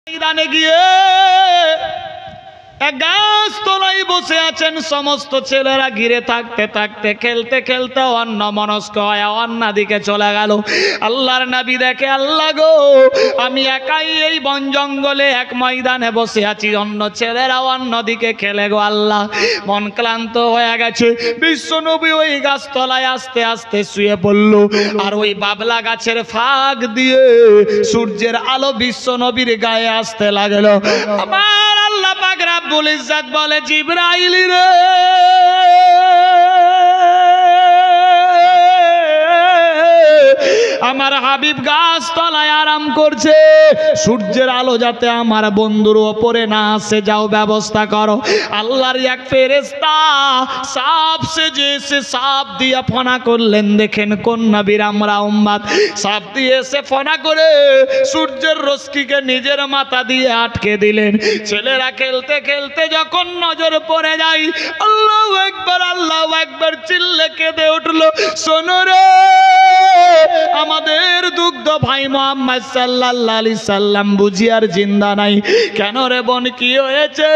ময়দানে গিয়ে এক গাছ তলায় বসে আছেন। সমস্ত ছেলেরা ঘিরে থাকতে থাকতে খেলতে খেলতে অন্যমনস্ক হয়ে অন্য দিকে চলে গেল। আল্লাহর নবী দেখে, আল্লাহ গো, আমি একাই এই বন জঙ্গলে এক ময়দানে বসে আছি, অন্য ছেলেরা অন্যদিকে খেলে গো আল্লাহ। মন ক্লান্ত হয়ে গেছে। বিশ্ব নবী ওই গাছ তলায় আস্তে আস্তে শুয়ে পড়ল। আর ওই বাবলা গাছের ফাঁক দিয়ে সূর্যের আলো বিশ্ব নবীর গায়ে আসতে লাগলো। আমার আল্লাহ পাক রব্বুল ইজ্জত বলে, জিবরাইল রে, আমার হাবিব গাছ তলায় আরাম করছে, সূর্যের আলো যাতে আমার বন্ধুর ওপরে না আসে, যাও ব্যবস্থা করো। আল্লাহর এক ফেরেশতা সাপ সেজে এসে সাপ দিয়ে ফনা করলেন। দেখেন কোন নবীর আমরা উম্মত। সাপ দিয়ে এসে ফনা করে সূর্যের রশ্মিকে নিজের মাথা দিয়ে আটকে দিলেন। ছেলেরা খেলতে খেলতে যখন নজর পড়ে যায়, আল্লাহু আকবার, আল্লাহু আকবার চিল্লে কেঁদে উঠল। শোনো রে, আমাদের দুগ্ধ ভাই মুহাম্মদ সাল্লাল্লাহু আলাইহি সাল্লাম বুঝি আর জিন্দা নাই। কেন রে বোন, কি হয়েছে?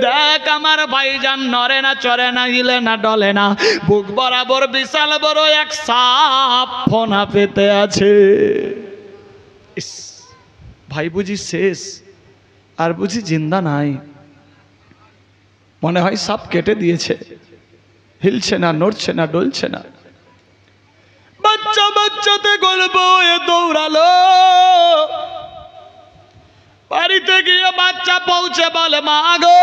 দেখ আমার ভাইজান নড়ে না, চড়ে না, হিলে না, ডলে না, বুক বরাবর বিশাল বড় এক সাপ ফনা পেতে আছে। ভাই বুঝি শেষ, আর বুঝি জিন্দা নাই। মনে হয় সাপ কেটে দিয়েছে, হিলছে না, নড়ছে না, ডলছে না। বাচ্চা বাচ্চাতে গল্প হয়ে দৌড়ালো। বাড়িতে গিয়ে বাচ্চা পৌঁছে বলে, মা গো,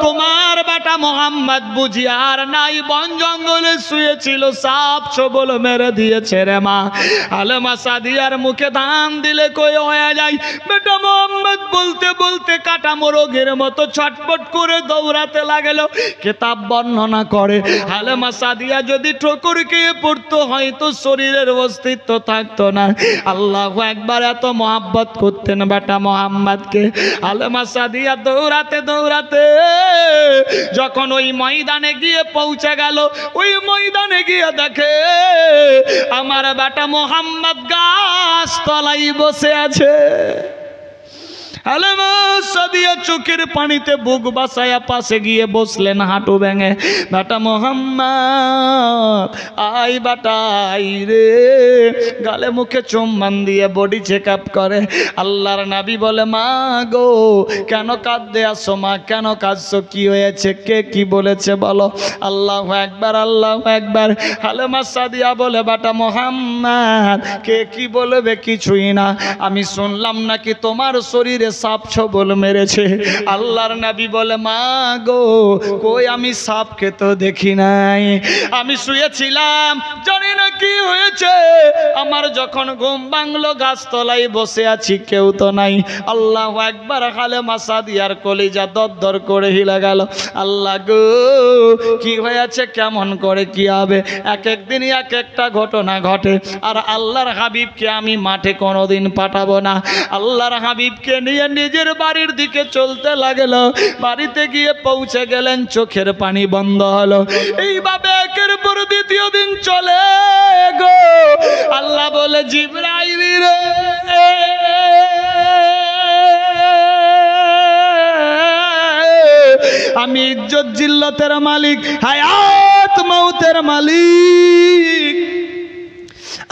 তোমার বেটা মোহাম্মদ বুঝি আর নাই, বন জঙ্গলে শুয়েছিল, সাপ ছোবল মেরে দিয়েছে রে মা। আলেমা সাদিয়ার মুখে ধান দিলে কই হয়ে যায়। বেটা মোহাম্মদ বলতে বলতে কাটা মোরগের মতো ছটপট করে দৌড়াতে লাগলো। কিতাব বর্ণনা করে, আলেমা সাদিয়া যদি ঠোকর খেয়ে পড়তো হয়তো শরীরের অস্তিত্ব থাকতো না। আল্লাহু আকবার, এত মহাব্বত করতেন বেটা মোহাম্মদকে। আলেমা সাদিয়া দৌড়াতে দৌড়াতে যখন ওই ময়দানে গিয়ে পৌঁছে গেল, ওই ময়দানে গিয়ে দেখে আমার বেটা মোহাম্মদ গাছ তলায় বসে আছে। আলেমা সাদিয়া চোখের পানিতে বুক বাসায়া পাশে গিয়ে বসলেন হাঁটু ভেঙে। বেটা মোহাম্মদ আই বেটা আই রে, গালে মুখে চুম্বন দিয়ে বডি চেক আপ করে। আল্লাহর নবী বলে, মা গো, কেন কাঁদতে আসো মা, কেন কাঁদছো, কি হয়েছে, কে কি বলেছে বলো। আল্লাহু আকবার, আল্লাহু আকবার। আলেমা সাদিয়া বলে, বেটা মোহাম্মদ, কে কি বলবে কিছুই না, আমি শুনলাম নাকি তোমার শরীরে সাপ ছোবল মেরেছে। আল্লাহর নবী বলে, মা গো, কই আমি সাপকে তো দেখি নাই, আমি শুয়েছিলাম, জানি না কি হয়েছে। আমার যখন ঘুম ভাঙলো গাছতলায় বসে আছি, কেউ তো নাই। আল্লাহু আকবার। আলেমা সাদিয়ার কলিজা দরদর করে হিলে গেল। আল্লাহ গো, কি হয়েছে, কেমন করে কি হবে? এক এক দিনই এক একটা ঘটনা ঘটে। আর আল্লাহর হাবিবকে আমি মাঠে কোনোদিন পাঠাবো না। আল্লাহর হাবিবকে নিয়ে নিজের বাড়ির দিকে চলতে লাগলো। বাড়িতে গিয়ে পৌঁছে গেলেন, চোখের পানি বন্ধ হলো। এইভাবে একের পর দ্বিতীয় দিন চলে গো। আল্লাহ বলে, জিবরাইল রে, আমি ইজ্জত জিল্লতের মালিক, হায়াত মৌতের মালিক,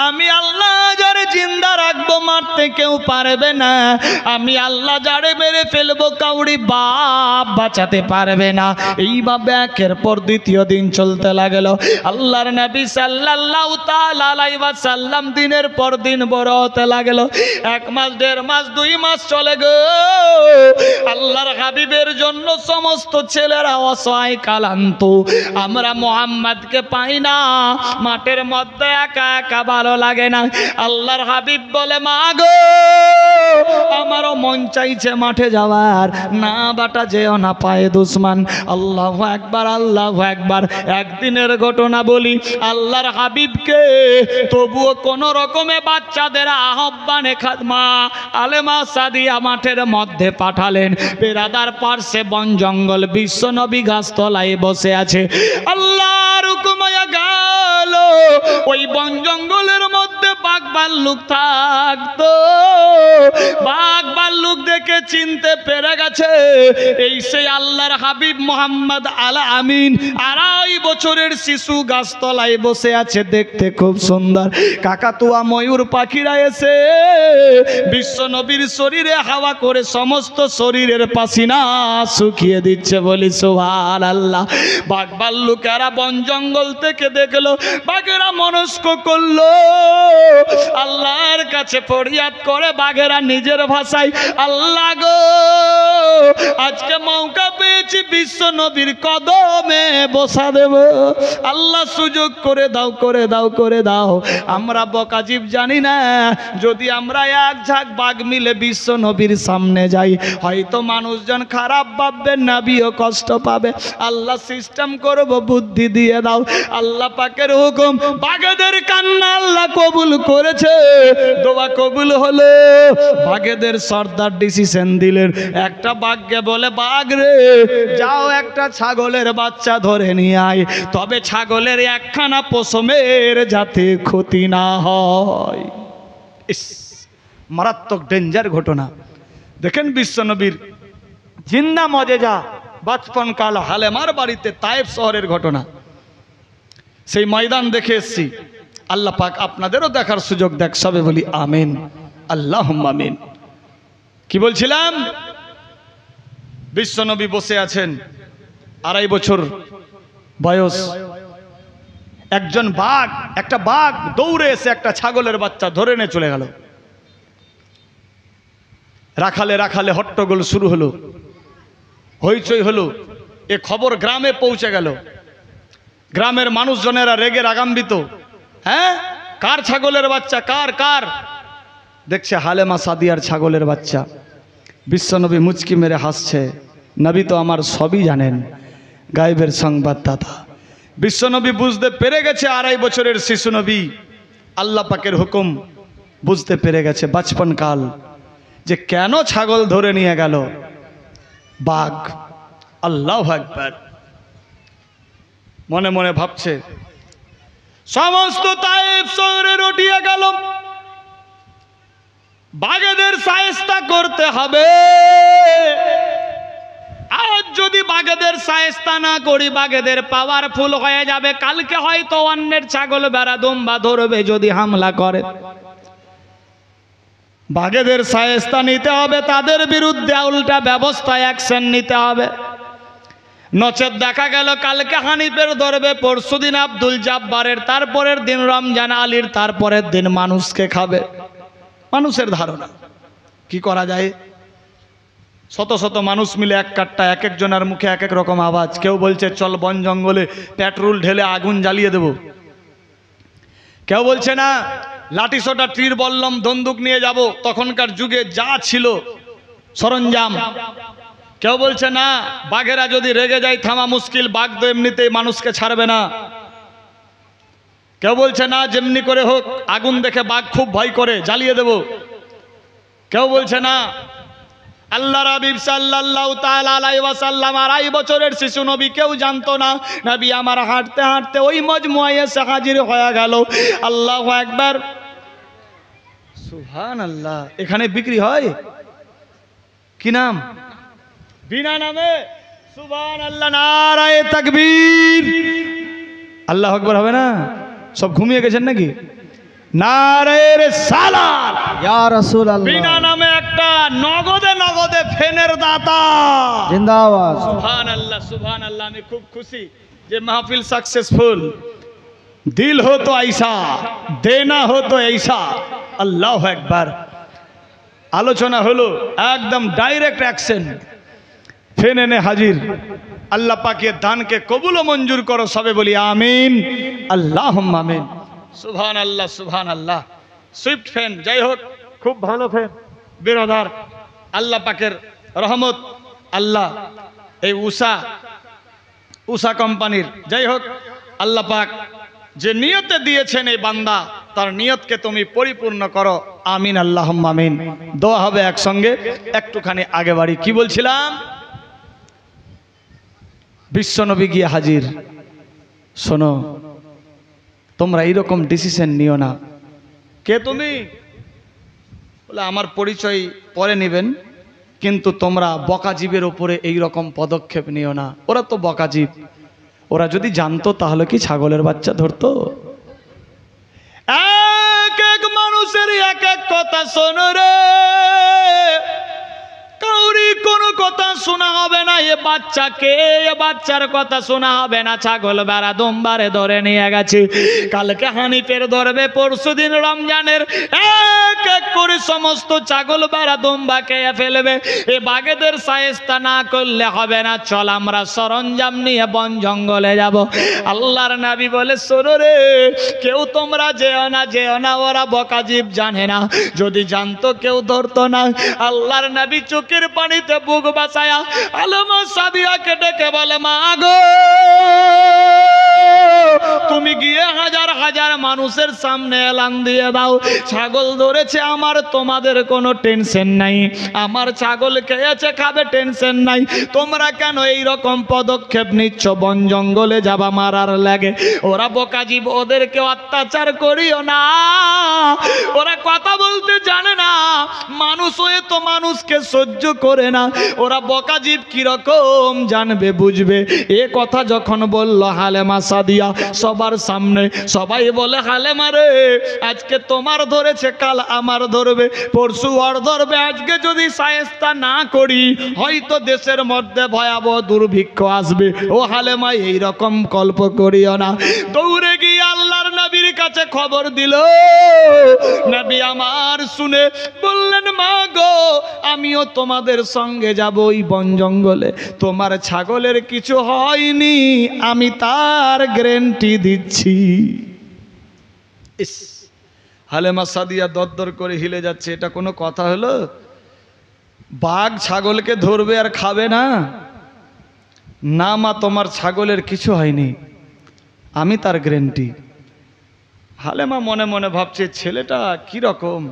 আমি আল্লাহ যারে জিন্দা রাখবো মারতে কেউ পারবে না। আমি আল্লাহ যারে মেরে ফেলবো কাউরি বাপ বাঁচাতে পারবে না। এইভাবে একের পর দ্বিতীয় দিন চলতে লাগলো। আল্লাহর নবী সাল্লাল্লাহু তাআলা আলাইহি ওয়াসাল্লাম দিনের পর দিন বড় হতে লাগলো। 1 মাস, 1.5 মাস, 2 মাস চলে গো। আল্লাহর হাবিবের জন্য সমস্ত ছেলেরা অসহায় কালান্ত। আমরা মুহাম্মদকে পাই না, মাঠের মধ্যে একা একা ভালো লাগে না। আল্লাহর হাবিব বলে, মা গো, আমারও মন চাইছে মাঠে যাওয়ার, না বাটা যেও না, পায়ে দুশমন। আল্লাহু আকবার, আল্লাহু আকবার। একদিনের ঘটনা বলি, আল্লাহর হাবিবকে তবুও কোন রকমে বাচ্চাদের আহ্বানে খাদমা আলেমা সাদিয়া মাঠের মধ্যে পাঠালেন। বেরাদার পার্শ্বে বন জঙ্গল, বিশ্ব নবী গাছতলায় বসে আছে। আল্লাহর হুকুম হয়ে গেল, ওই বন জঙ্গলের মধ্যে বাঘ ভাল্লুক থাকতো। বাঘ ভাল্লুক চিনতে পেরে গেছে এই সেই আল্লাহর হাবিব মোহাম্মদ আল আমিন। 2.5 বছরের শিশু গাছতলায় বসে আছে, দেখতে খুব সুন্দর। কাকাতুয়া ময়ূর পাখিরা এসে বিশ্ব নবীর শরীরে হাওয়া করে সমস্ত শরীরের পাসিনা শুকিয়ে দিচ্ছে। বলি সুবহানাল্লাহ। বাঘ ভাল্লুকেরা বন জঙ্গল থেকে দেখলো, বাঘেরা মনস্ক করলো, আল্লাহর কাছে ফরিয়াদ করে বাঘেরা নিজের ভাষায়, আল্লাহ গো আজকে মৌকা পেয়েছি বিশ্ব নবীর কদমে বসা দেব, আল্লাহ সুযোগ করে দাও, করে দাও, করে দাও। আমরা বকাজিব জানি না, যদি আমরা এক ঝাঁক বাঘ মিলে বিশ্ব নবীর সামনে যাই হয়তো মানুষজন খারাপ ভাববে, নবীও কষ্ট পাবে। আল্লাহ সিস্টেম করব, বুদ্ধি দিয়ে দাও। আল্লাহ পাকের হুকুম, বাঘেদের কান্না আল্লাহ কবুল করেছে, দোয়া কবুল হলো। বাঘেদের সর্দার ডিসিশন দিলেন, একটা বাঘকে বলে, বাঘ রে যাও একটা ছাগলের বাচ্চা ধরে নিয়ে আয়, তবে ছাগলের একখানা পশমের যাতে ক্ষতি না হয়। ইস, মারাত্মক ডেঞ্জার ঘটনা। দেখেন বিশ্বনবীর জিন্দা মজেজা, বাচপন কাল হালেমার বাড়িতে তায়েব শহরের ঘটনা। সেই ময়দান দেখে এসছি, আল্লাহ পাক আপনাদেরও দেখার সুযোগ দেখ। সবে বলি আমিন, আল্লাহুম্মা আমিন। কি বলছিলাম, বিশ্বনবী বসে আছেন, 2.5 বছর বয়স। একজন বাঘ, একটা বাঘ দৌড়ে এসে একটা ছাগলের বাচ্চা ধরে নিয়ে চলে গেল। রাখালে রাখালে হট্টগোল শুরু হলো, হইচই হলো। এ খবর গ্রামে পৌঁছে গেল। গ্রামের মানুষজনেরা রেগে রাগান্বিত। হ্যাঁ, কার ছাগলের বাচ্চা, কার কার? দেখছে হালেমা সাদিয়ার ছাগলের বাচ্চা। বিশ্বনবী মুচকি মেরে হাসছে, নবী তো আমার সবই জানেন, গায়েবের সংবাদদাতা। বিশ্বনবী বুঝতে পেরে গেছে 2.5 বছরের শিশু নবী, আল্লাহ পাকের হুকুম বুঝতে পেরে গেছে বাচপন কাল, যে কেন ছাগল ধরে নিয়ে গেল বাঘ। আল্লাহু আকবার। মনে মনে ভাবছে, সমস্ত তায়েব শহরে রটিয়ে গেল, বাঘেদের শায়েস্তা করতে হবে। আজ যদি বাঘেদের শায়েস্তা না করি, বাঘেদের পাওয়ারফুল হয়ে যাবে, কালকে হয়তো অন্যের ছাগল বেড়া দুম্বা ধরবে যদি হামলা করে। বাঘেদের শায়েস্তা নিতে হবে, তাদের বিরুদ্ধে উল্টা ব্যবস্থা অ্যাকশন নিতে হবে। নচেত দেখা গেল কালকে হানিফের ধরবে, পরশুদিন আব্দুল জাব্বারের, তারপরের দিন রমজান আলীর, তারপরের দিন মানুষকে খাবে। মানুষের ধারণা কি করা যায়? শত শত মানুষ মিলে এক কাট্টা, এক একজনের মুখে এক এক রকম আওয়াজ। কেউ বলছে চল বন জঙ্গলে পেট্রোল ঢেলে আগুন জ্বালিয়ে দেব, কেউ বলছে না লাঠি সোটা তীর বল্লম বন্দুক নিয়ে যাব, তখনকার যুগে যা ছিল সরঞ্জাম। কেউ বলছে না, বাঘেরা যদি রেগে যায় থামা মুশকিল, বাঘ তো এমনিতেই মানুষকে ছাড়বে না। কেউ বলছে না, যেমনি করে হোক আগুন দেখে বাঘ খুব ভয় করে, জ্বালিয়ে দেব। কেউ বলছে না, আল্লাহ হাবিব সাল্লাল্লাহু তাআলা আলাইহি ওয়াসাল্লাম 2.5 বছরের শিশু নবী, কেউ জানতো না। নবী আমার হাঁটতে হাঁটতে ওই মজমুয়ায় এসে হাজির হয়ে গেল। আল্লাহু আকবার, সুবহানাল্লাহ। এখানে বিক্রি হয় কি নাম? বিনা নামে। সুবহানাল্লাহ, নারায়ে তাকবীর। আল্লাহু আকবার হবে না? সব ঘুমিয়ে গেছেন নাকি? নারায়ে রিসালাত ইয়া রাসূলুল্লাহ। বিনা নামে একটা নগদে নগদে ফেনের দাতা, জিন্দাবাদ। সুবহানাল্লাহ, সুবহানাল্লাহ। আমি খুব খুশি যে মাহফিল সাকসেসফুল। দিল হো তো ऐसा, দেনা হো তো ऐसा। আল্লাহু আকবার। আলোচনা হলো একদম ডাইরেক্ট অ্যাকশন। ফেন এনে হাজির। আল্লাহ পাকের দানকে কবুল ও মঞ্জুর করো। সবে বলি আমিন, আল্লাহুম্মা আমিন। সুবহানাল্লাহ, সুবহানাল্লাহ। সুইফট ফ্যান, যাই হোক খুব ভালো ফ্যান বিরোধার, আল্লাহ পাকের রহমত। আল্লাহ এই উষা কোম্পানির, যাই হোক আল্লাহ পাক যে নিয়তে দিয়েছেন এই বান্দা, তার নিয়তকে তুমি পরিপূর্ণ করো। আমিন, আল্লাহুম্মা আমিন। দোয়া হবে একসঙ্গে। একটুখানি আগে বাড়ি। কি বলছিলাম? বিশ্বনবী গিয়ে হাজির। শোনো, তোমরা এইরকম ডিসিশন নিও না। কে তুমি? বলে আমার পরিচয় পরে নেবেন, কিন্তু তোমরা বকাজীবের উপরে এই রকম পদক্ষেপ নিও না। ওরা তো বকাজীব, ওরা যদি জানতো তাহলে কি ছাগলের বাচ্চা ধরতো? এক এক মানুষের এক এক কথা শোনো রে, কাউরি কোনো কথা শোনা হবে না। এ বাচ্চাকে, এ বাচ্চার কথা শোনা হবে না। ছাগল বেড়া দোমবারে ধরে নিয়ে গেছে, কালকে হানিফের ধরবে, পরশু দিন রমজানের। এক এক করে সমস্ত ছাগল বেড়া দোম্বা খেয়ে ফেলবে। এ বাঘেদের শায়েস্তা না করলে হবে না। চল আমরা সরঞ্জাম নিয়ে বন জঙ্গলে যাব। আল্লাহর নবী বলে, শোনো রে, কেউ তোমরা যেও না, যেও না, ওরা বকাজীব, জানে না। যদি জানতো কেউ ধরতো না। আল্লাহর নবী চোখের পানিতে বুক বাঁচায়া আলেমা সাদিয়াকে ডেকে বলে, মা গো, তুমি গিয়ে হাজার হাজার মানুষের সামনে এলান দিয়ে দাও, ছাগল ধরেছে আমার, তোমাদের কোনো টেনশন নাই। আমার ছাগল খেয়েছে, খাবে, টেনশন নাই। তোমরা কেন এই রকম পদক্ষেপ নিচ্ছ? বন জঙ্গলে যাবা মারার লাগে। ওরা বকাজীব, ওদেরকে অত্যাচার করিও না। ওরা কথা বলতে জানে না, মানুষ হয়ে তো মানুষকে সহ্য করে না। ওরা বকাজীব কিরকম জানবে, বুঝবে। এ কথা যখন বলল হালেমা সাদিয়া সবার সামনে, সবাই বলে, হালেমা রে, আজকে তোমার ধরেছে, কাল আমার ধরবে, পরশু ওর ধরবে। আজকে যদি শায়েস্তা না করি, হয়তো দেশের মধ্যে ভয়াবহ দুর্ভিক্ষ আসবে। ও হালেমা, এইরকম কল্প করিও না। দৌড়ে গিয়ে আল্লাহর নবীর কাছে খবর দিল। নবী আমার শুনে বললেন, মা গো, আমিও তোমাদের সঙ্গে যাব ওই বন জঙ্গলে। তোমার ছাগলের কিছু হয়নি, আমি তার গ্যারান্টি দিচ্ছি। ইস, হালেমা সাদিয়া দরদর করে হিলে যাচ্ছে। এটা কোনো কথা হলো? বাঘ ছাগলকে ধরবে আর খাবে না? না মা, তোমার ছাগলের কিছু হয়নি, আমি তার গ্যারান্টি। হালেমা মনে মনে ভাবছে, ছেলেটা কি রকম।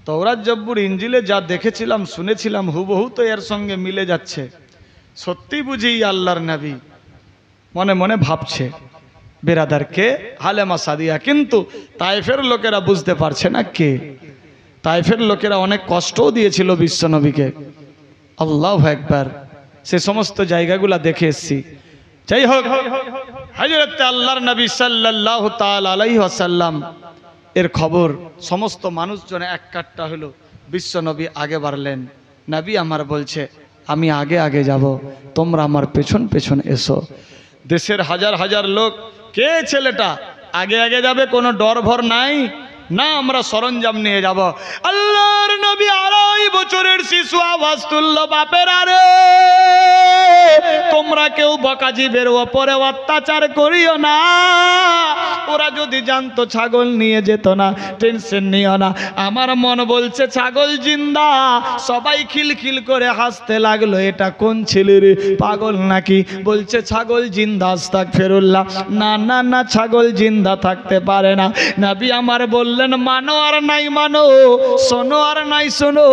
তওরাত জব্বুর ইঞ্জিলে যা দেখেছিলাম, শুনেছিলাম, হুবহু তো এর সঙ্গে মিলে যাচ্ছে। সত্যি বুঝি আল্লাহর নবী, মনে মনে ভাবছে বেরাদারকে হালেমা সাদিয়া। কিন্তু তায়েফের লোকেরা বুঝতে পারছে না কে। তায়েফের লোকেরা অনেক কষ্টও দিয়েছিল বিশ্বনবীকে। আল্লাহু আকবার, সে সমস্ত জায়গাগুলা দেখে এসেছি। যাই হোক, হযরত আল্লাহর নবী সাল্লাল্লাহু তাআলা আলাইহি ওয়াসাল্লাম এর খবর সমস্ত মানুষজন এক কাট্টা হলো। বিশ্বনবী আগে বাড়লেন। নবী আমার বলছে, আমি আগে আগে যাব, তোমরা আমার পেছন পেছন এসো। দেশের হাজার হাজার লোক, কে ছেলেটা আগে আগে যাবে, কোনো ডর ভর নাই না, আমরা সরঞ্জাম নিয়ে যাব। আল্লাহর নবী 2.5 বছরের শিশু আওয়াজ তুলল, বাপের আরে, তোমরা কেউ বকাজীবের ওপরে অত্যাচার করিও না। ওরা যদি জানতো ছাগল নিয়ে যেত না, টেনশন নিও না। আমার মন বলছে ছাগল জিন্দা। সবাই খিলখিল করে হাসতে লাগলো। এটা কোন ছেলে রে, পাগল নাকি? বলছে ছাগল জিন্দা। আস্তাগফিরুল্লাহ। না না না, ছাগল জিন্দা থাকতে পারে না। নবী আমার বললেন, মানো আর নাই মানো, শোনো আর নাই শোনো,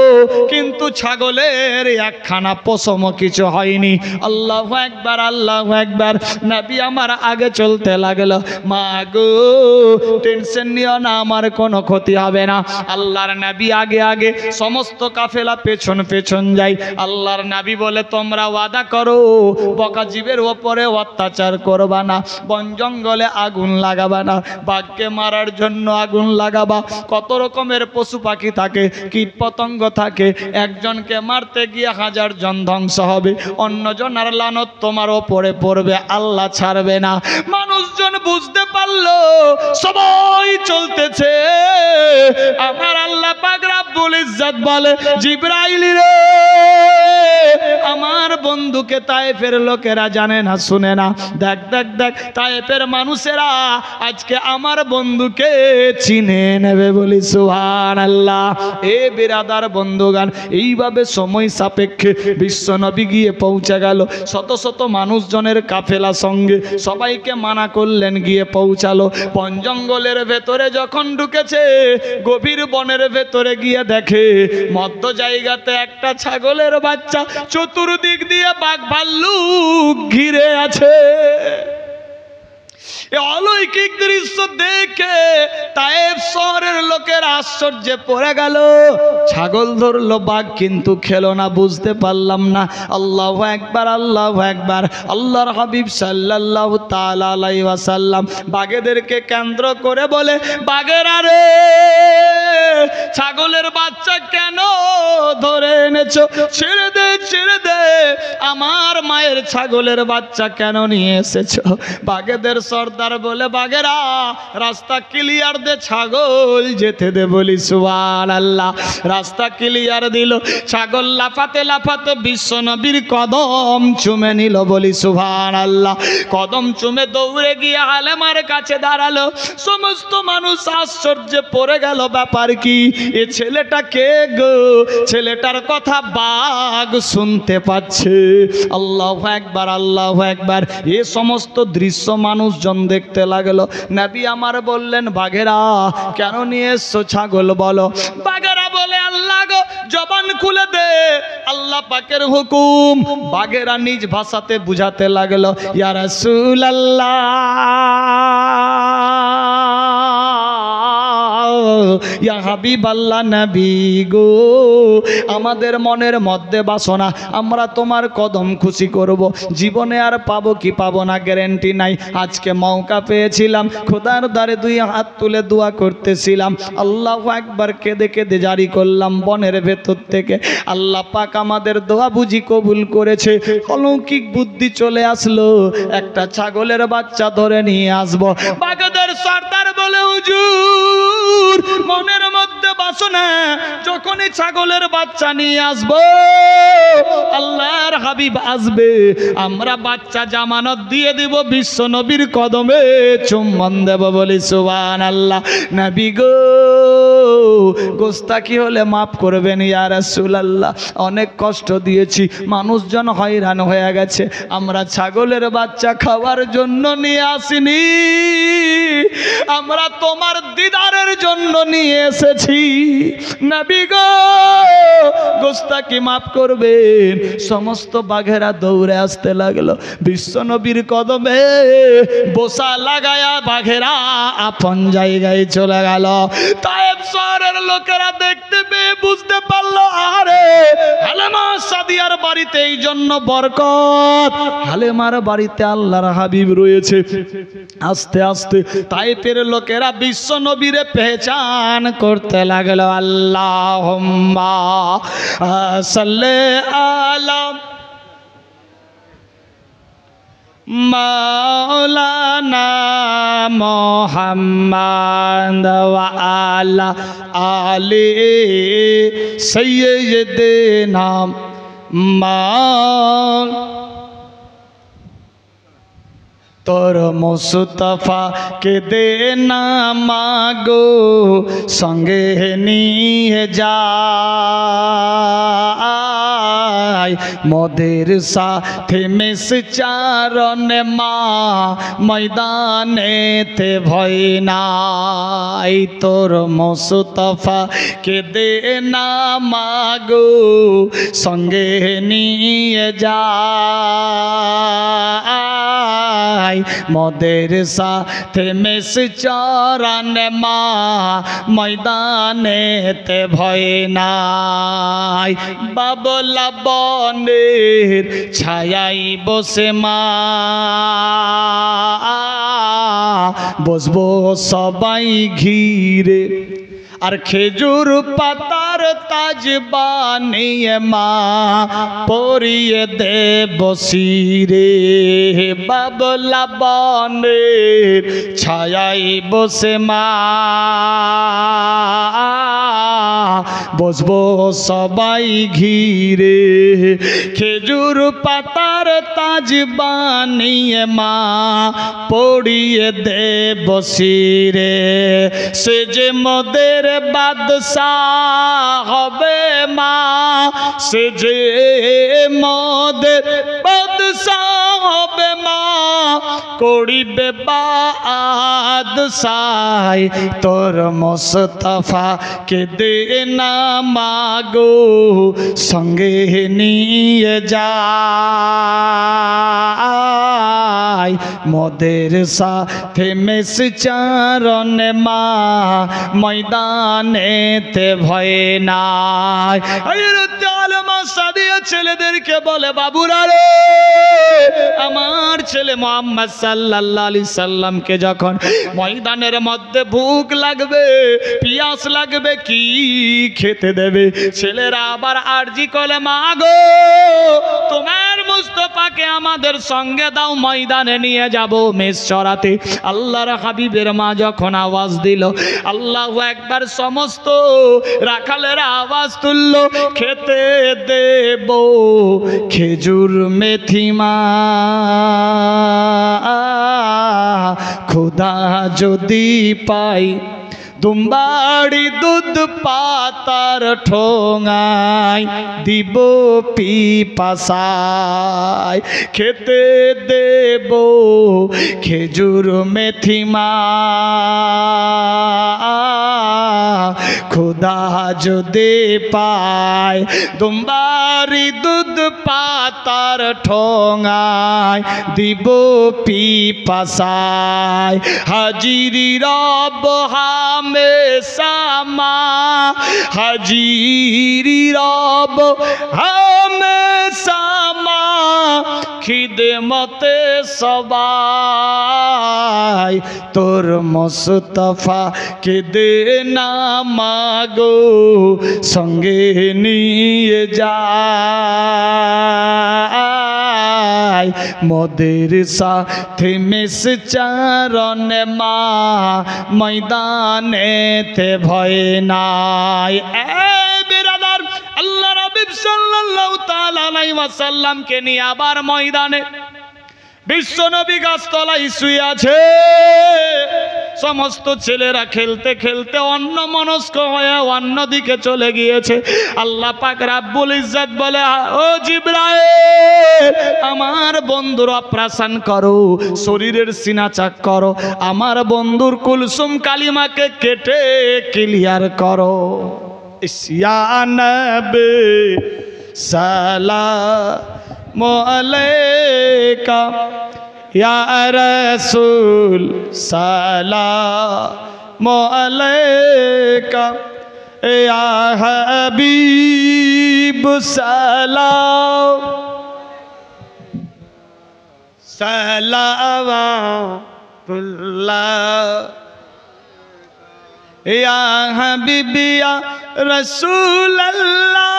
কিন্তু ছাগলের একখানা পশম কিছু হয়নি। আল্লাহু আকবার, আল্লাহু আকবার। নবী আমার আগে চলতে লাগলো। মা গো, টেনশন নিও না, আমার কোনো ক্ষতি হবে না। আল্লাহর নবী আগে আগে, সমস্ত কাফেলা পেছন পেছন যায়। আল্লাহর নবী বলে, তোমরা ওয়াদা করো বকাজীবের ওপরে অত্যাচার করবা না, বন জঙ্গলে আগুন লাগাবা না, বাঘকে মারার জন্য আগুন লাগাবা। কত রকমের পশু পাখি থাকে, কীট পতঙ্গ থাকে, একজনকে মারতে গিয়ে 1000 জন ধ্বংস হবে, অন্যজনের লানত তোমার ওপরে পড়বে, আল্লাহ ছাড়বে না। মানুষজন বুঝতে পারলো, সবাই চলতেছে। আমার আল্লাহ পাক রব্বুল ইজ্জত বলে, জিবরাইল রে, আমার বন্ধুকে তায়েফের লোকেরা জানে না, শুনে না। দেখ দেখ দেখ, তায়েফের মানুষেরা আজকে আমার বন্ধুকে চিনে নেবে, বলি সুবহানাল্লাহ। এ বিরাদার বন্ধুগান, এইভাবে সময় সাপেক্ষে বিশ্বনবী গিয়ে পৌঁছে গেল। শত শত মানুষজনের কাফেলা সঙ্গে, সবাইকে মানা করলেন, গিয়ে পৌঁছালো। বন জঙ্গলের ভেতরে যখন ঢুকেছে, গভীর বনের ভেতরে গিয়ে দেখে মধ্য জায়গাতে একটা ছাগলের বাচ্চা, চতুর্দিক দিয়ে বাঘ ভাল্লুক ঘিরে আছে। এই অলৌকিক দৃশ্য দেখে তায়েফ শহরের লোকের আশ্চর্যে পড়ে গেল। ছাগল ধরলো, বাঘ কিন্তু খেলো না। বুঝতে পারলাম না। আল্লাহু আকবার, আল্লাহু আকবার। আল্লাহর হাবিব সাল্লাল্লাহু তাআলা আলাইহি ওয়াসাল্লাম বাঘেদেরকে কেন্দ্র করে বলে, বাঘেরা রে, ছাগলের বাচ্চা কেন ধরে এনেছো? ছেড়ে দে, ছেড়ে দে, আমার মায়ের ছাগলের বাচ্চা কেন নিয়ে এসেছো? বাঘেদের সর্দার বলে, বাঘেরা রাস্তা ক্লিয়ার দে, ছাগল যেতে দে। বলি সুবহানাল্লাহ। রাস্তা ক্লিয়ার দিল। ছাগল লাফাতে লাফাতে বিশ্ব নবীর কদম চুমে নিল। বলি সুবহানাল্লাহ। কদম চুমে দৌড়ে গিয়ে হালেমার কাছে দাঁড়ালো। সমস্ত মানুষ আশ্চর্যে পড়ে গেল, ব্যাপার কি? এ ছেলেটা কে গো? ছেলেটার কথা বাঘ শুনতে পাচ্ছে। আল্লাহু আকবার, আল্লাহু আকবার। এ সমস্ত দৃশ্য মানুষজন দেখতে লাগলো। নবী আমার বললেন, বাঘেরা কেন নিয়ে এসছো ছাগল বলো? বাঘেরা বলে, আল্লাহ গো, জবান খুলে দে, আল্লাহ পাকের হুকুম। বাঘেরা নিজ ভাষাতে বুঝাতে লাগলো, ইয়া রাসূলুল্লাহ, ইয়া হাবিবাল্লাহ, নবী গো, আমাদের মনের মধ্যে বাসনা, আমরা তোমার কদম খুশি করব। জীবনে আর পাবো কি পাবো না গ্যারান্টি নাই। আজকে মৌকা পেয়েছিলাম, খোদার দ্বারে দুই হাত তুলে দোয়া করতেছিলাম। আল্লাহু আকবার কেঁদে কেঁদে জারি করলাম বনের ভেতর থেকে। আল্লাহ পাক আমাদের দোয়া বুঝি কবুল করেছে। অলৌকিক বুদ্ধি চলে আসলো, একটা ছাগলের বাচ্চা ধরে নিয়ে আসবো। বাঘেদের সর্দার বলে, হুজুর মনের মধ্যে বাসনা, যখনই ছাগলের বাচ্চা নিয়ে আসবো, আল্লাহর হাবিব আসবে, আমরা বাচ্চা জামানত দিয়ে দিব, বিশ্ব নবীর কদমে চুম্বন দেব। বলি সুবহানাল্লাহ। নবী গো, গোস্তাকি হলে মাফ করবেন ইয়া রাসূলুল্লাহ। অনেক কষ্ট দিয়েছি, মানুষজন হয়রান হয়ে গেছে। আমরা ছাগলের বাচ্চা খাওয়ার জন্য নিয়ে আসিনি, আমরা তোমার দিদারের জন্য নিয়ে এসেছি। নবী গো, গোস্তাকি মাফ করবেন। সমস্ত বাঘেরা দৌড়ে আসতে লাগলো। বিশ্ব নবীর কদমে বসা লাগায়া বাঘেরা আপন জায়গায় চলে গেল। তায়েফ শহরের লোকেরা দেখতে পেয়ে বুঝতে পারলো, আরে হালেমা সাদিয়ার বাড়িতে এই জন্য বরকত, হালেমার বাড়িতে আল্লাহর হাবিব রয়েছে। আস্তে আস্তে তায়েফের লোকেরা বিশ্ব নবীরে পেহচান করতে লাগলো। আল্লাহুম্মা সাল্লি আলা মাওলানা মুহাম্মদ ওয়া আলা আলি সাইয়্যিদিনা তোর মুস্তাফা কে দে না মাগো, সঙ্গে নিয়ে যায় মোদের সাথে মেস চারণ মা, ময়দানেতে ভয় নাই। তোর মুস্তাফা কে দে না মাগো, সঙ্গে নিয়ে যায় মোদের সাথে মেস চরান মা, ময়দানেতে ভয় নাই। বাবলা বনের ছায়াই বসে মা, বসবো সবাই ঘিরে, আর খেজুর পাতার তাজ বানিয়ে মা পরিয়ে দেব শিরে। বাবলা বনের ছায়াই বসে মা, বসবো সবাই ঘিরে, খেজুর পাতার তাজ বানিয়ে মা পরিয়ে দেব শিরে। সে যে মোদের বাদশাহ হবে মা, সে যে মোদের বাদশাহ হবে মা, করিবে বাদশাই তোর মুস্তাফা কে দে না মাগো, সঙ্গে নিয়ে যায় মোদের সাথে মেস চারণে মা ময়দানেতে ভয় নাই। ছেলেদেরকে বলে বাবুরা রে, আমার ছেলে মুহাম্মদ সাল্লাল্লাহু আলাইহি সাল্লামকে যখন ময়দানের মধ্যে ভুক লাগবে, পিয়াস লাগবে, কি খেতে দেবে? ছেলেরা আবার আরজি করে, মা গো তোমার মুস্তাফাকে আমাদের সঙ্গে দাও, ময়দানে নিয়ে যাব মেষ চড়াতে। আল্লাহর হাবিবের মা যখন আওয়াজ দিল আল্লাহু আকবার, সমস্ত রাখালেরা আওয়াজ তুলল, খেতে দেব খেজুর মেথিমা, খোদা যদি পাই দুম্বাড়ি দুধ পাতার ঠোঙায় দিব পিপাসায়, খেতে দেব খেজুর মেথিমা, খোদা যদি পায় দুম্বাড়ি দুধ পাতার ঠোঙায় দিব পিপাসায়। হাজিরি রব হামেশা, হাজিরি রব হামেশা, খিদমতে সবাই তোর মুস্তাফা কে দে না মাগো, সঙ্গে নিয়ে যায় মোদের সাথে মেস চারণে মা ময়দানেতে ভয় নাই। বিরাদার, আল্লাহ রাব্বিব সাল্লাল্লাহু তাআলা আলাইহি ওয়াসাল্লামকে নিয়ে আবার ময়দানে বিশ্ব নবী গাছতলায় শুয়ে আছে। সমস্ত ছেলেরা খেলতে খেলতে অন্যমনস্ক হয়ে অন্যদিকে চলে গিয়েছে। আল্লাহ পাক রাব্বুল ইজ্জত বলে, ও জিবরাইল আমার বন্ধুর অপারেশন করো, শরীরের সিনা চাক করো, আমার বন্ধুর কুলসুম কালিমাকে কেটে ক্লিয়ার করো। ইয়া নবী সালাম আলাইকা, ইয়া রাসূল সালাম আলাইকা, ইয়া হাবিব সালাম সালাওয়াতুল্লাহ, ইয়া হাবিব ইয়া রাসূলুল্লাহ,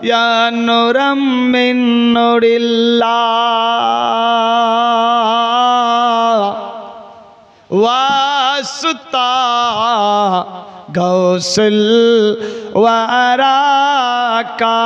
ইয়া নূরাম মিন নূরিল্লাহ, ওয়াসতা গৌসুল ওয়ারাকা